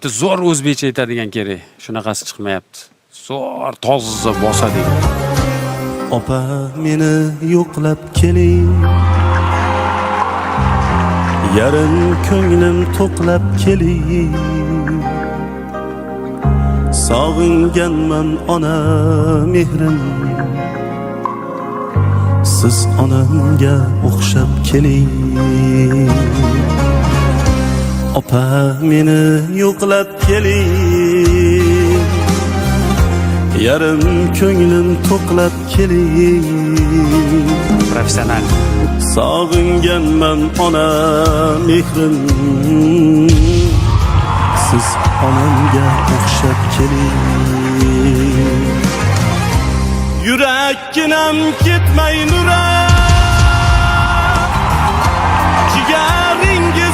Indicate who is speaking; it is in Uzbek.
Speaker 1: Zo'r o'zbekcha aytadigan kerak. Shunaqasi chiqmayapti. Zo'r toza bosadigan.
Speaker 2: Opa meni yo'qlab keling, yarim ko'nglim to'qlab keling. Sog'inganman ona mehrim, siz onamga o'xshab keling. Opa meni yo'qlab keling, yarim ko'nglim to'qlab keling.
Speaker 1: Professional.
Speaker 2: Sog'inganman ona mehrim, siz onamga o'xshab keling. Yurakkinam ketmay nurar, jigaringiz